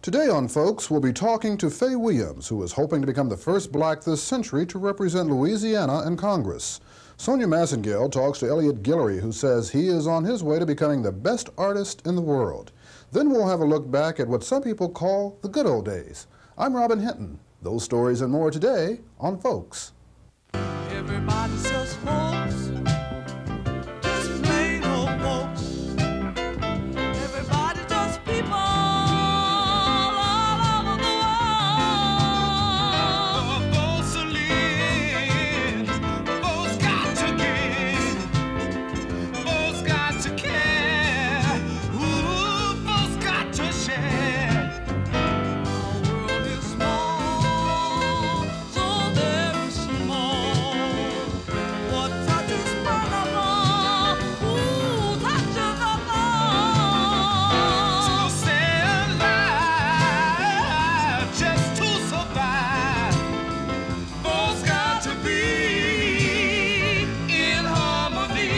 Today on Folks, we'll be talking to Faye Williams, who is hoping to become the first black this century to represent Louisiana in Congress. Sonya Masingale talks to Elliot Guillory, who says he is on his way to becoming the best artist in the world. Then we'll have a look back at what some people call the good old days. I'm Rob Hinton. Those stories and more today on Folks. Everybody says folks, just plain old folks. Everybody just people all over the world. Folks who live, folks got to give, folks got to care, ooh, folks got to share. Our world is small, so very small. What touches one of all, ooh, touches us all. So stay alive just to survive. Folks got to be in harmony.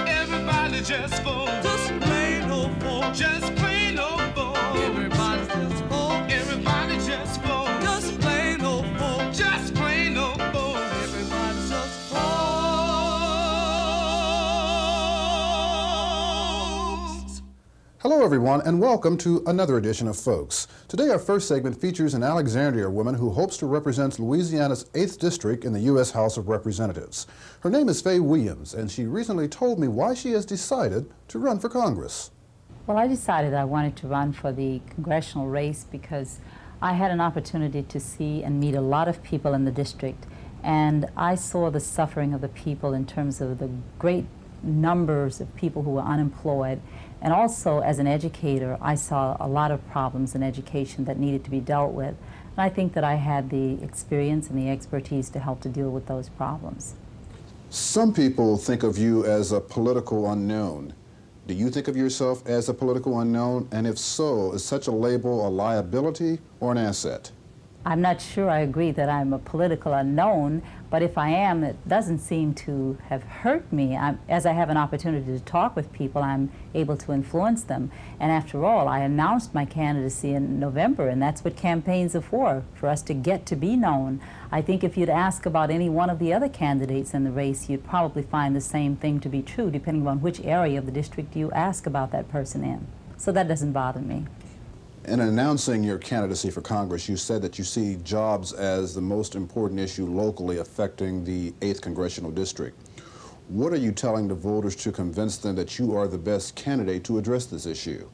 Everybody just folks. Just plain old folks. Just plain old folks. Everybody just folks. Everybody just folks. Just plain old folks. Just plain old folks. Everybody just folks. Hello, everyone, and welcome to another edition of Folks. Today, our first segment features an Alexandria woman who hopes to represent Louisiana's 8th District in the U.S. House of Representatives. Her name is Faye Williams, and she recently told me why she has decided to run for Congress. Well, I decided I wanted to run for the congressional race because I had an opportunity to see and meet a lot of people in the district, and I saw the suffering of the people in terms of the great numbers of people who were unemployed. And also, as an educator, I saw a lot of problems in education that needed to be dealt with. And I think that I had the experience and the expertise to help to deal with those problems. Some people think of you as a political unknown. Do you think of yourself as a political unknown? And if so, is such a label a liability or an asset? I'm not sure I agree that I'm a political unknown, but if I am, it doesn't seem to have hurt me. As I have an opportunity to talk with people, I'm able to influence them. And after all, I announced my candidacy in November, and that's what campaigns are for us to get to be known. I think if you'd ask about any one of the other candidates in the race, you'd probably find the same thing to be true, depending on which area of the district you ask about that person in. So that doesn't bother me. In announcing your candidacy for Congress, you said that you see jobs as the most important issue locally affecting the 8th Congressional District. What are you telling the voters to convince them that you are the best candidate to address this issue?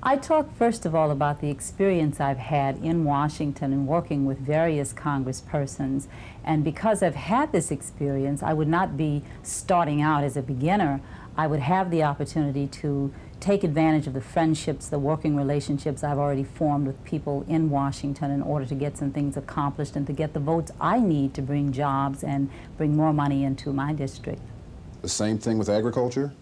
I talk first of all about the experience I've had in Washington and working with various congresspersons. And because I've had this experience, I would not be starting out as a beginner. I would have the opportunity to take advantage of the friendships, the working relationships I've already formed with people in Washington in order to get some things accomplished and to get the votes I need to bring jobs and bring more money into my district. The same thing with agriculture?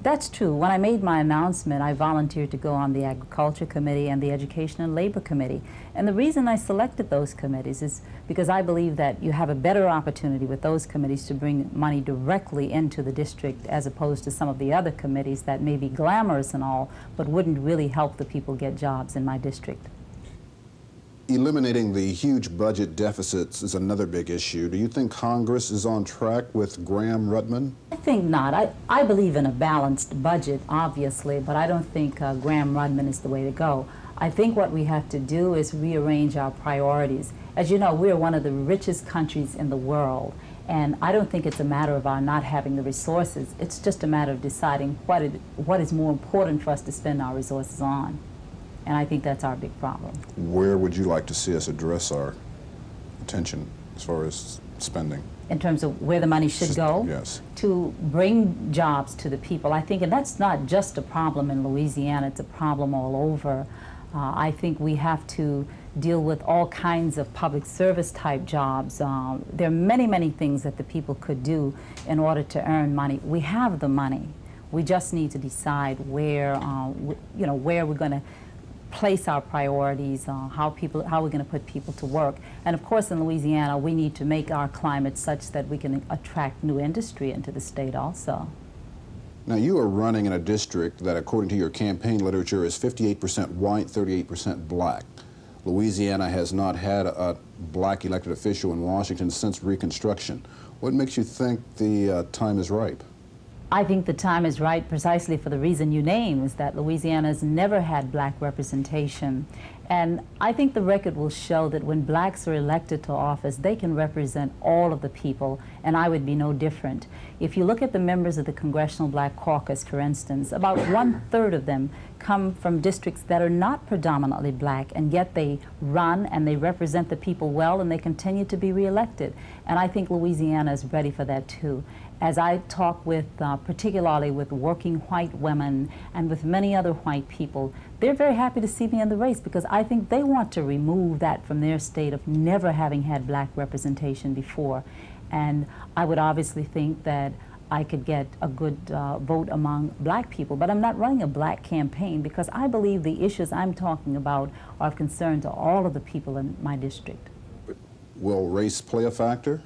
That's true. When I made my announcement, I volunteered to go on the Agriculture Committee and the Education and Labor Committee. And the reason I selected those committees is because I believe that you have a better opportunity with those committees to bring money directly into the district as opposed to some of the other committees that may be glamorous and all, but wouldn't really help the people get jobs in my district. Eliminating the huge budget deficits is another big issue. Do you think Congress is on track with Gramm-Rudman? I think not. I believe in a balanced budget, obviously, but I don't think Gramm-Rudman is the way to go. I think what we have to do is rearrange our priorities. As you know, we're one of the richest countries in the world, and I don't think it's a matter of our not having the resources. It's just a matter of deciding what is more important for us to spend our resources on. And I think that's our big problem. Where would you like to see us address our attention as far as spending? In terms of where the money should go? Yes. To bring jobs to the people. I think, and that's not just a problem in Louisiana, it's a problem all over. I think we have to deal with all kinds of public service type jobs. There are many, many things that the people could do in order to earn money. We have the money. We just need to decide where, where we're going to place our priorities, how we're going to put people to work. And of course in Louisiana we need to make our climate such that we can attract new industry into the state also. Now, you are running in a district that, according to your campaign literature, is 58% white, 38% black. Louisiana has not had a black elected official in Washington since Reconstruction. What makes you think the time is ripe? I think the time is right precisely for the reason you name, is that Louisiana has never had black representation. And I think the record will show that when blacks are elected to office, they can represent all of the people, and I would be no different. If you look at the members of the Congressional Black Caucus, for instance, about 1/3 of them come from districts that are not predominantly black, and yet they run and they represent the people well, and they continue to be reelected. And I think Louisiana is ready for that too. As I talk with, particularly with working white women and with many other white people, they're very happy to see me in the race, because I think they want to remove that from their state of never having had black representation before. And I would obviously think that I could get a good vote among black people, but I'm not running a black campaign, because I believe the issues I'm talking about are of concern to all of the people in my district. Will race play a factor?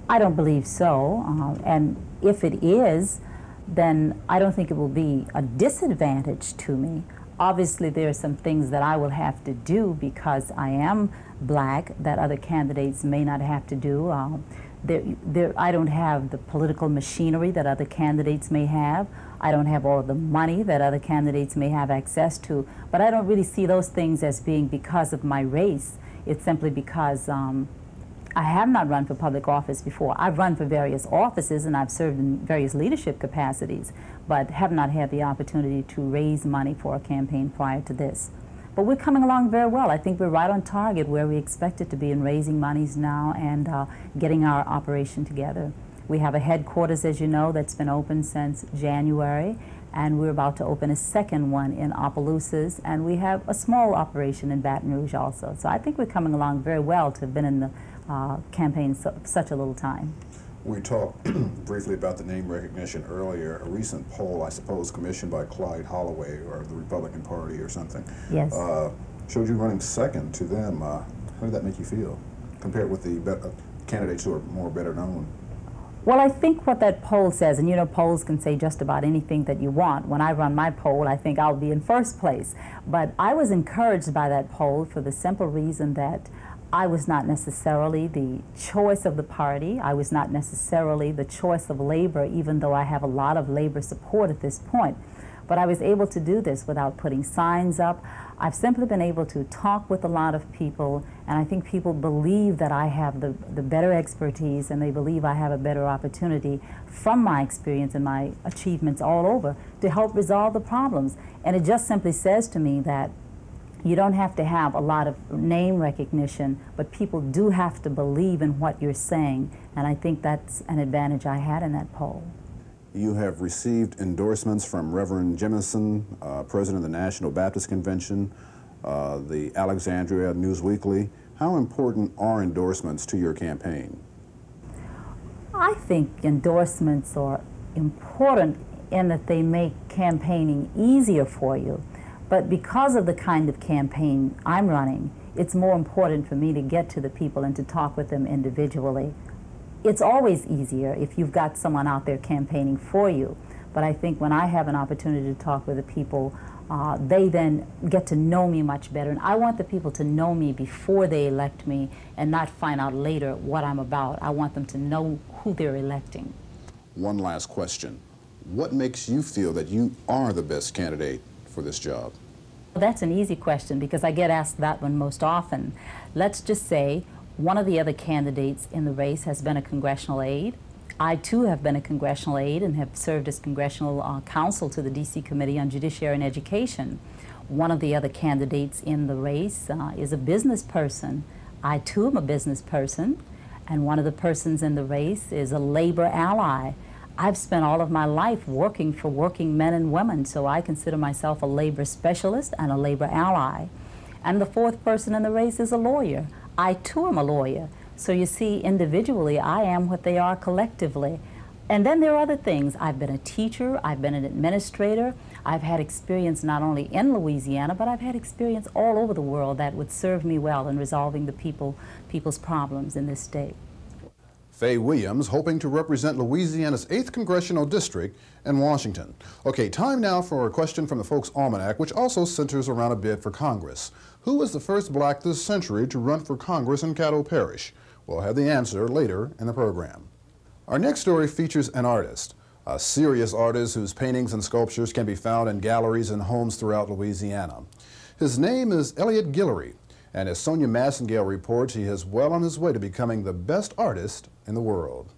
I don't believe so, and if it is, then I don't think it will be a disadvantage to me. Obviously, there are some things that I will have to do because I am black that other candidates may not have to do. I don't have the political machinery that other candidates may have. I don't have all of the money that other candidates may have access to, but I don't really see those things as being because of my race. It's simply because I have not run for public office before. I've run for various offices and I've served in various leadership capacities, but have not had the opportunity to raise money for a campaign prior to this. But we're coming along very well. I think we're right on target where we expected to be in raising monies now and getting our operation together. We have a headquarters, as you know, that's been open since January, and we're about to open a second one in Opelousas, and we have a small operation in Baton Rouge also. So I think we're coming along very well to have been in the campaign such a little time. We talked briefly about the name recognition earlier. A recent poll, I suppose, commissioned by Clyde Holloway or the Republican Party or something, yes, showed you running second to them. How did that make you feel, compared with the candidates who are more better known? Well, I think what that poll says, and you know, polls can say just about anything that you want. When I run my poll, I think I'll be in first place. But I was encouraged by that poll for the simple reason that I was not necessarily the choice of the party. I was not necessarily the choice of labor, even though I have a lot of labor support at this point. But I was able to do this without putting signs up. I've simply been able to talk with a lot of people, and I think people believe that I have the better expertise, and they believe I have a better opportunity from my experience and my achievements all over to help resolve the problems. And it just simply says to me that you don't have to have a lot of name recognition, but people do have to believe in what you're saying, and I think that's an advantage I had in that poll. You have received endorsements from Reverend Jemison, President of the National Baptist Convention, the Alexandria News Weekly. How important are endorsements to your campaign? I think endorsements are important in that they make campaigning easier for you. But because of the kind of campaign I'm running, it's more important for me to get to the people and to talk with them individually. It's always easier if you've got someone out there campaigning for you. But I think when I have an opportunity to talk with the people, they then get to know me much better. And I want the people to know me before they elect me and not find out later what I'm about. I want them to know who they're electing. One last question. What makes you feel that you are the best candidate for this job? Well, that's an easy question because I get asked that one most often. Let's just say one of the other candidates in the race has been a congressional aide. I too have been a congressional aide and have served as congressional counsel to the D.C. Committee on Judiciary and Education. One of the other candidates in the race is a business person. I too am a business person, and one of the persons in the race is a labor ally. I've spent all of my life working for working men and women, so I consider myself a labor specialist and a labor ally. And the fourth person in the race is a lawyer. I too am a lawyer. So you see, individually, I am what they are collectively. And then there are other things. I've been a teacher, I've been an administrator, I've had experience not only in Louisiana, but I've had experience all over the world that would serve me well in resolving the people's problems in this state. Faye Williams, hoping to represent Louisiana's 8th Congressional District in Washington. Okay, time now for a question from the Folks Almanac, which also centers around a bid for Congress. Who was the first black this century to run for Congress in Caddo Parish? We'll have the answer later in the program. Our next story features an artist, a serious artist whose paintings and sculptures can be found in galleries and homes throughout Louisiana. His name is Elliot Guillory, and as Sonya Masingale reports, he is well on his way to becoming the best artist in the world.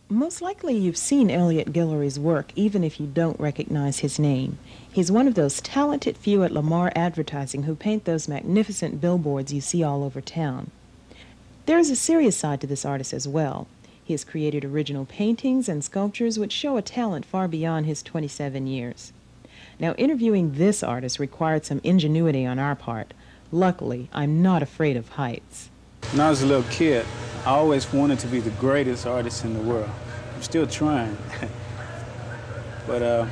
Most likely you've seen Elliot Guillory's work, even if you don't recognize his name. He's one of those talented few at Lamar Advertising who paint those magnificent billboards you see all over town. There is a serious side to this artist as well. He has created original paintings and sculptures which show a talent far beyond his 27 years. Now, interviewing this artist required some ingenuity on our part. Luckily, I'm not afraid of heights. When I was a little kid, I always wanted to be the greatest artist in the world. I'm still trying. But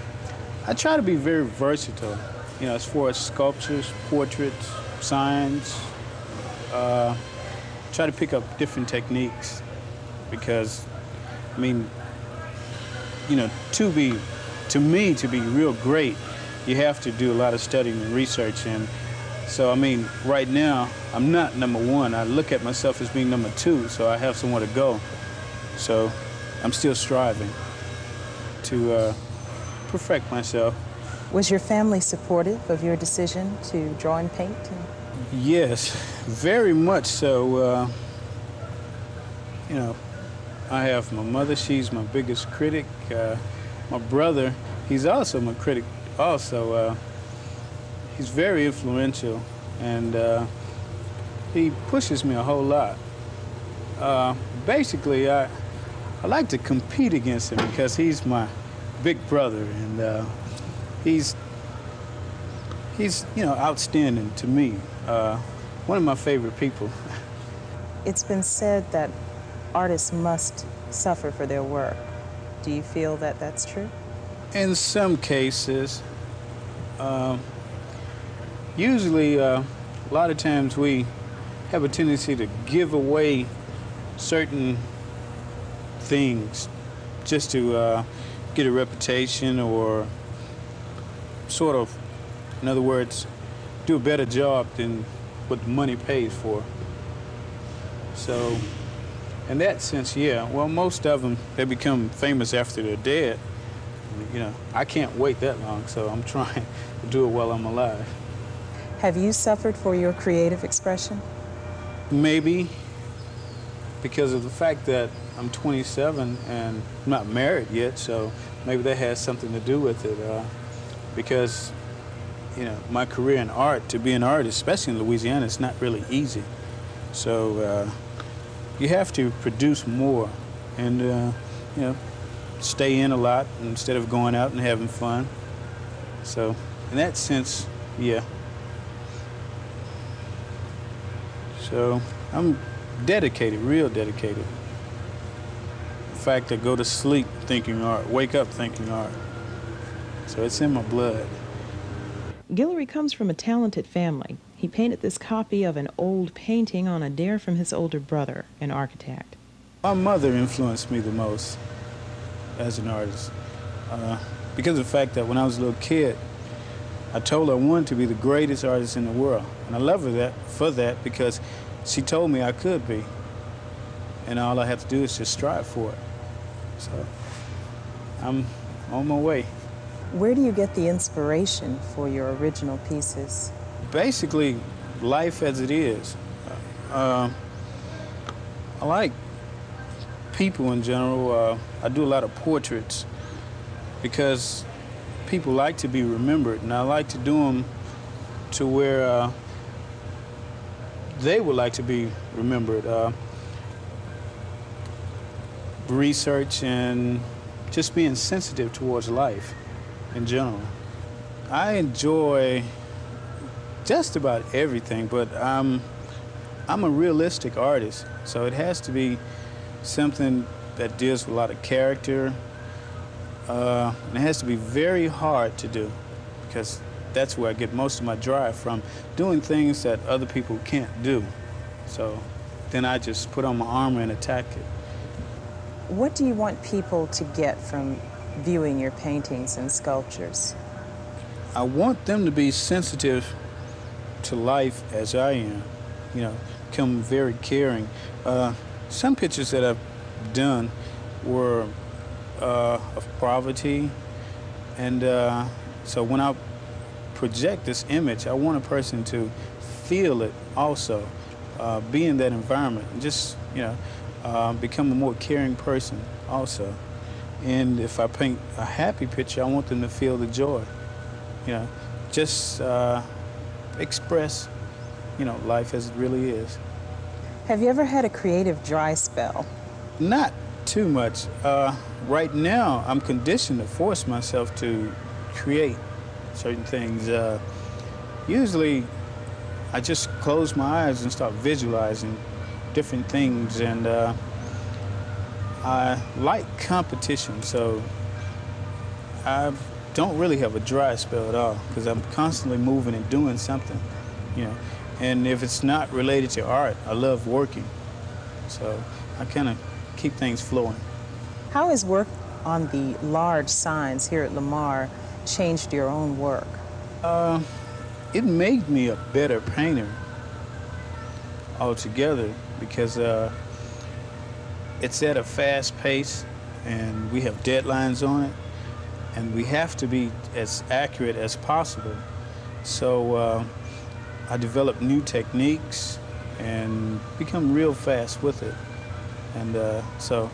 I try to be very versatile, you know, as far as sculptures, portraits, signs. Try to pick up different techniques because, I mean, you know, to me, to be real great, you have to do a lot of studying and research. And so, I mean, right now, I'm not number one. I look at myself as being number two, so I have somewhere to go. So I'm still striving to perfect myself. Was your family supportive of your decision to draw and paint? Yes, very much so. You know, I have my mother, she's my biggest critic. My brother, he's also my critic also. He's very influential, and he pushes me a whole lot. Basically, I like to compete against him because he's my big brother, and he's you know, outstanding to me. One of my favorite people. It's been said that artists must suffer for their work. Do you feel that that's true? In some cases. Usually, a lot of times we have a tendency to give away certain things just to get a reputation or sort of, in other words, do a better job than what the money pays for. So, in that sense, yeah. Well, most of them, they become famous after they're dead. You know, I can't wait that long, so I'm trying to do it while I'm alive. Have you suffered for your creative expression? Maybe, because of the fact that I'm 27 and I'm not married yet, so maybe that has something to do with it. Because, you know, my career in art, to be an artist, especially in Louisiana, it's not really easy. So you have to produce more and, you know, stay in a lot instead of going out and having fun. So in that sense, yeah. So I'm dedicated, real dedicated. In fact, I go to sleep thinking art, wake up thinking art. So it's in my blood. Guillory comes from a talented family. He painted this copy of an old painting on a dare from his older brother, an architect. My mother influenced me the most as an artist because of the fact that when I was a little kid, I told her I wanted to be the greatest artist in the world. And I love her for that because she told me I could be. And all I have to do is just strive for it. So I'm on my way. Where do you get the inspiration for your original pieces? Basically, life as it is. I like people in general. I do a lot of portraits because people like to be remembered, and I like to do them to where they would like to be remembered. Research and just being sensitive towards life in general. I enjoy just about everything, but I'm a realistic artist, so it has to be something that deals with a lot of character. And it has to be very hard to do because that's where I get most of my drive from, doing things that other people can't do. So then I just put on my armor and attack it. What do you want people to get from viewing your paintings and sculptures? I want them to be sensitive to life as I am, you know, become very caring. Some pictures that I've done were of poverty, and so when I project this image, I want a person to feel it also, be in that environment, and just, you know, become a more caring person also. And if I paint a happy picture, I want them to feel the joy, you know, just express, you know, life as it really is. Have you ever had a creative dry spell? Not too much. Right now, I'm conditioned to force myself to create certain things. Usually, I just close my eyes and start visualizing different things, and I like competition, so I don't really have a dry spell at all, because I'm constantly moving and doing something, you know. And if it's not related to art, I love working, so I kind of keep things flowing. How has work on the large signs here at Lamar changed your own work? It made me a better painter altogether, because it's at a fast pace and we have deadlines on it, and we have to be as accurate as possible. So I developed new techniques and become real fast with it. And so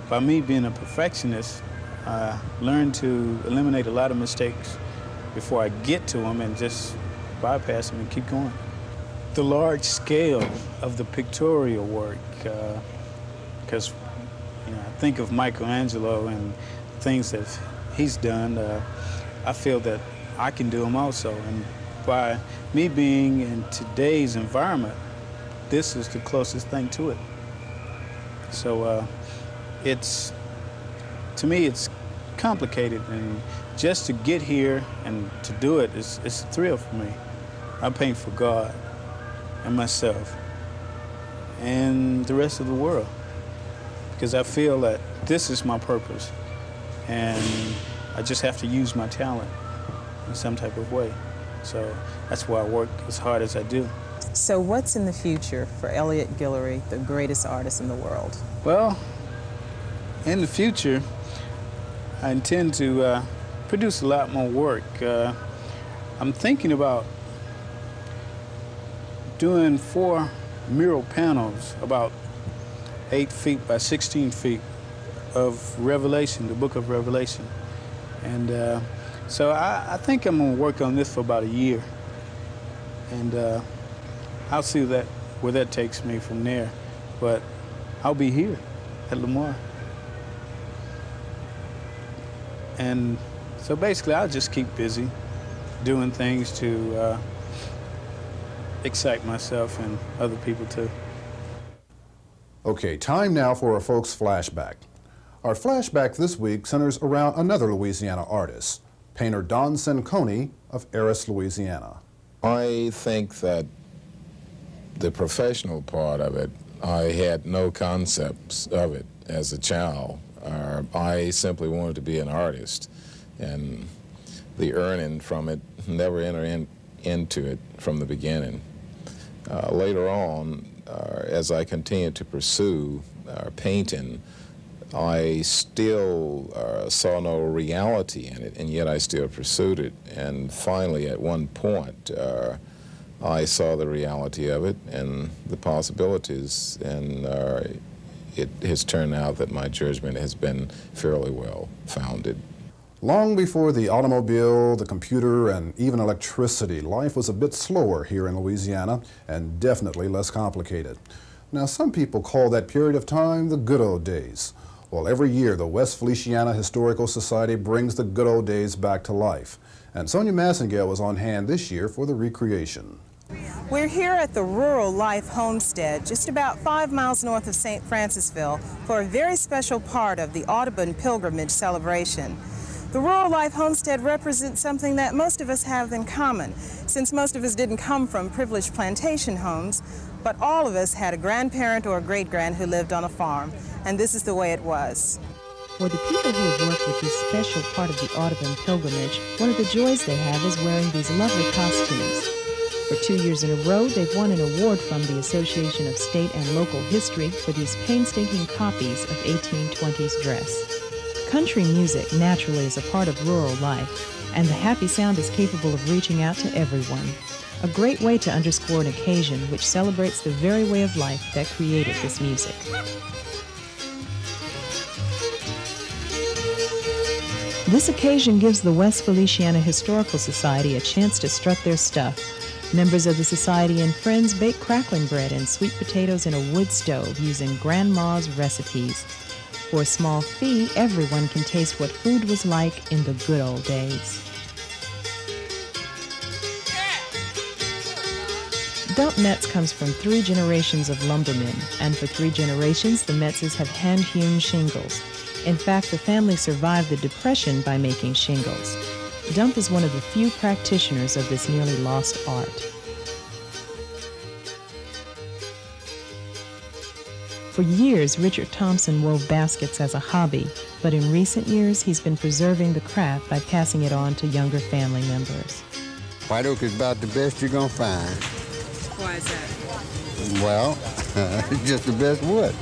by me being a perfectionist, I learned to eliminate a lot of mistakes before I get to them and just bypass them and keep going. The large scale of the pictorial work, because you know, I think of Michelangelo and things that he's done, I feel that I can do them also. And by me being in today's environment, this is the closest thing to it. So to me, it's complicated, and just to get here and to do it, it's a thrill for me. I paint for God and myself and the rest of the world, because I feel that this is my purpose, and I just have to use my talent in some type of way. So that's why I work as hard as I do. So what's in the future for Elliot Guillory, the greatest artist in the world? Well, in the future, I intend to produce a lot more work. I'm thinking about doing 4 mural panels, about 8 feet by 16 feet, of Revelation, the book of Revelation. And so I think I'm going to work on this for about a year. And I'll see where that takes me from there. But I'll be here at Lamar. And so basically, I'll just keep busy doing things to excite myself and other people too. Okay, time now for a folks flashback. Our flashback this week centers around another Louisiana artist, painter Don Cinconi of Eris, Louisiana. I think that the professional part of it, I had no concepts of it as a child. I simply wanted to be an artist, and the earning from it never entered into it from the beginning. Later on, as I continued to pursue painting, I still saw no reality in it, and yet I still pursued it. And finally, at one point, I saw the reality of it and the possibilities, and it has turned out that my judgment has been fairly well founded. Long before the automobile, the computer, and even electricity, life was a bit slower here in Louisiana, and definitely less complicated. Now, some people call that period of time the good old days. Well, every year, the West Feliciana Historical Society brings the good old days back to life. And Sonya Masingale was on hand this year for the recreation. We're here at the Rural Life Homestead, just about 5 miles north of St. Francisville, for a very special part of the Audubon Pilgrimage celebration. The Rural Life Homestead represents something that most of us have in common, since most of us didn't come from privileged plantation homes, but all of us had a grandparent or a great-grand who lived on a farm, and this is the way it was. For the people who have worked with this special part of the Audubon pilgrimage, one of the joys they have is wearing these lovely costumes. For 2 years in a row, they've won an award from the Association of State and Local History for these painstaking copies of 1820s dress. Country music naturally is a part of rural life, and the happy sound is capable of reaching out to everyone. A great way to underscore an occasion which celebrates the very way of life that created this music. This occasion gives the West Feliciana Historical Society a chance to strut their stuff. Members of the society and friends bake crackling bread and sweet potatoes in a wood stove using Grandma's recipes. For a small fee, everyone can taste what food was like in the good old days. Dump Metz comes from 3 generations of lumbermen, and for 3 generations, the Metzes have hand-hewn shingles. In fact, the family survived the Depression by making shingles. Dump is one of the few practitioners of this nearly lost art. For years, Richard Thompson wove baskets as a hobby, but in recent years, he's been preserving the craft by passing it on to younger family members. White oak is about the best you're gonna find. Why is that? Well, it's just the best wood.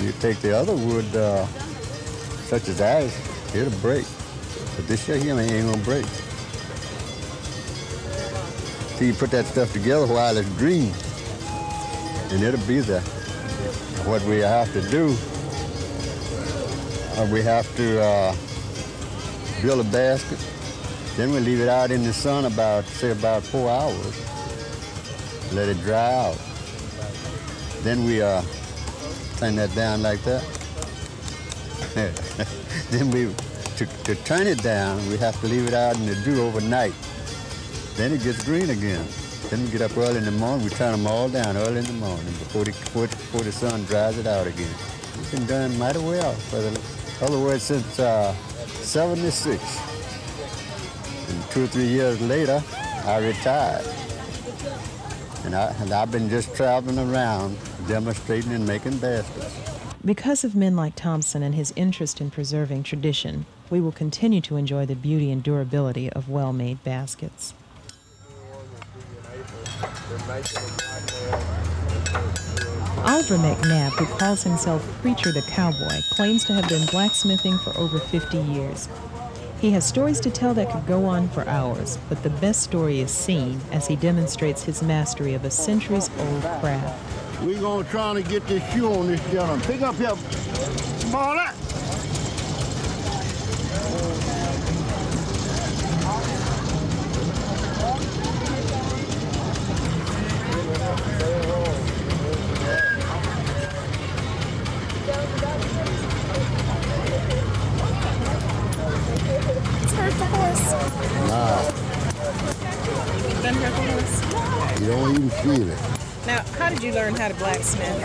You take the other wood, such as ash, it'll break. But this shit here ain't gonna break. So you put that stuff together while it's green, and it'll be there. What we have to do, we have to build a basket. Then we leave it out in the sun about 4 hours. Let it dry out. Then we turn that down like that. Then to turn it down, we have to leave it out in the dew overnight. Then it gets green again. Then we get up early in the morning, we turn them all down early in the morning before the sun dries it out again. It's been done mighty well. For the other words, since 76. And 2 or 3 years later, I retired. And I've been just traveling around, demonstrating and making baskets. Because of men like Thompson and his interest in preserving tradition, we will continue to enjoy the beauty and durability of well-made baskets. Oliver McNabb, who calls himself Preacher the Cowboy, claims to have been blacksmithing for over 50 years. He has stories to tell that could go on for hours, but the best story is seen as he demonstrates his mastery of a centuries-old craft. We're gonna try to get this shoe on this gentleman. Pick up your ball up. You don't even feel it. Now, how did you learn how to blacksmith?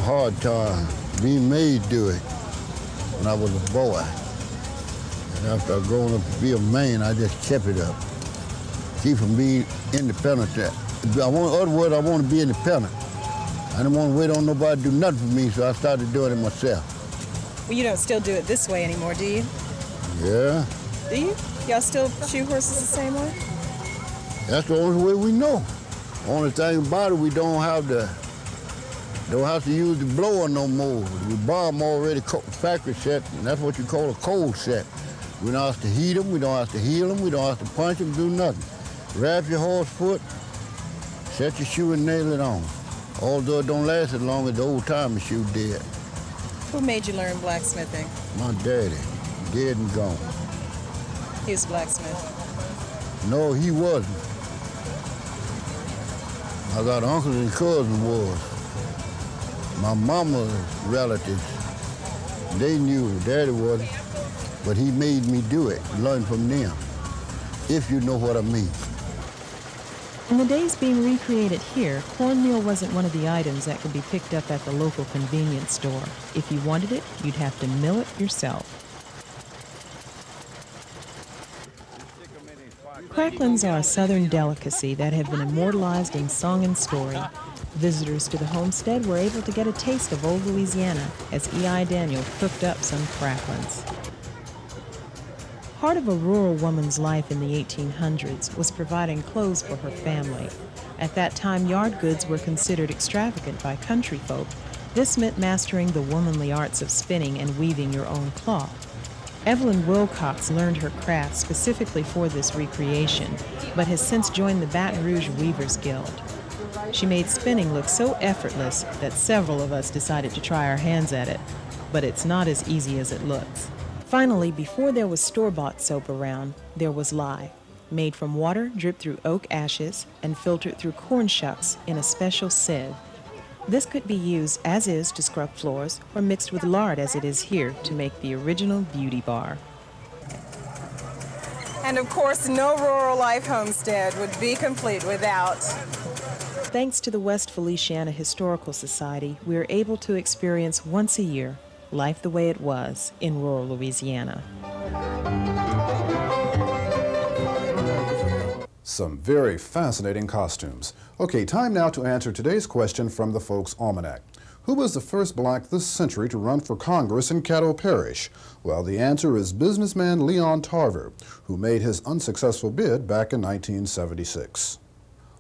Hard time. Being made to do it when I was a boy. And after I grown up to be a man, I just kept it up. Keep from being independent. I want to be independent. I don't want to wait on nobody to do nothing for me, so I started doing it myself. Well, you don't still do it this way anymore, do you? Yeah. Do you? Y'all still shoe horses the same way? That's the only way we know. Only thing about it, we don't have to use the blower no more. We buy them already factory set, and that's what you call a cold set. We don't have to heat them, we don't have to heel them, we don't have to punch them, do nothing. Wrap your horse foot, set your shoe and nail it on. Although it don't last as long as the old-timer shoe did. Who made you learn blacksmithing? My daddy, dead and gone. He was a blacksmith. No, he wasn't. I got uncles and cousins was. My mama's relatives, they knew daddy wasn't, but he made me do it, learn from them, if you know what I mean. In the days being recreated here, cornmeal wasn't one of the items that could be picked up at the local convenience store. If you wanted it, you'd have to mill it yourself. Cracklins are a southern delicacy that have been immortalized in song and story. Visitors to the homestead were able to get a taste of old Louisiana as E.I. Daniel cooked up some cracklins. Part of a rural woman's life in the 1800s was providing clothes for her family. At that time, yard goods were considered extravagant by country folk. This meant mastering the womanly arts of spinning and weaving your own cloth. Evelyn Wilcox learned her craft specifically for this recreation, but has since joined the Baton Rouge Weavers Guild. She made spinning look so effortless that several of us decided to try our hands at it, but it's not as easy as it looks. Finally, before there was store-bought soap around, there was lye, made from water dripped through oak ashes and filtered through corn shucks in a special sieve. This could be used as is to scrub floors or mixed with lard as it is here to make the original beauty bar. And of course, no rural life homestead would be complete without. Thanks to the West Feliciana Historical Society, we are able to experience once a year life the way it was in rural Louisiana. Some very fascinating costumes. Okay, time now to answer today's question from the Folks Almanac. Who was the first black this century to run for Congress in Caddo Parish? Well, the answer is businessman Leon Tarver, who made his unsuccessful bid back in 1976.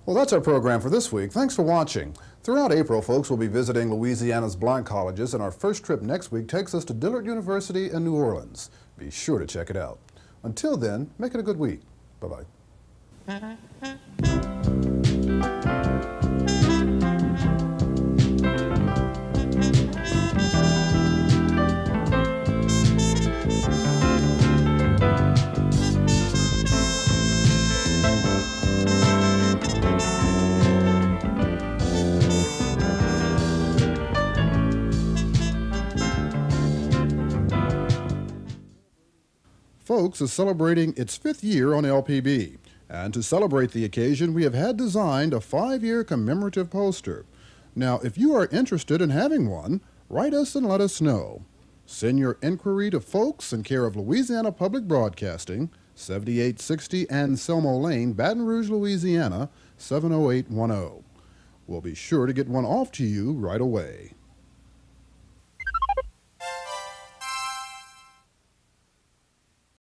Well, that's our program for this week. Thanks for watching. Throughout April, folks, we'll be visiting Louisiana's black colleges, and our first trip next week takes us to Dillard University in New Orleans. Be sure to check it out. Until then, make it a good week. Bye-bye. Folks is celebrating its 5th year on LPB. And to celebrate the occasion, we have had designed a 5-year commemorative poster. Now, if you are interested in having one, write us and let us know. Send your inquiry to Folks in care of Louisiana Public Broadcasting, 7860 Anselmo Lane, Baton Rouge, Louisiana, 70810. We'll be sure to get one off to you right away.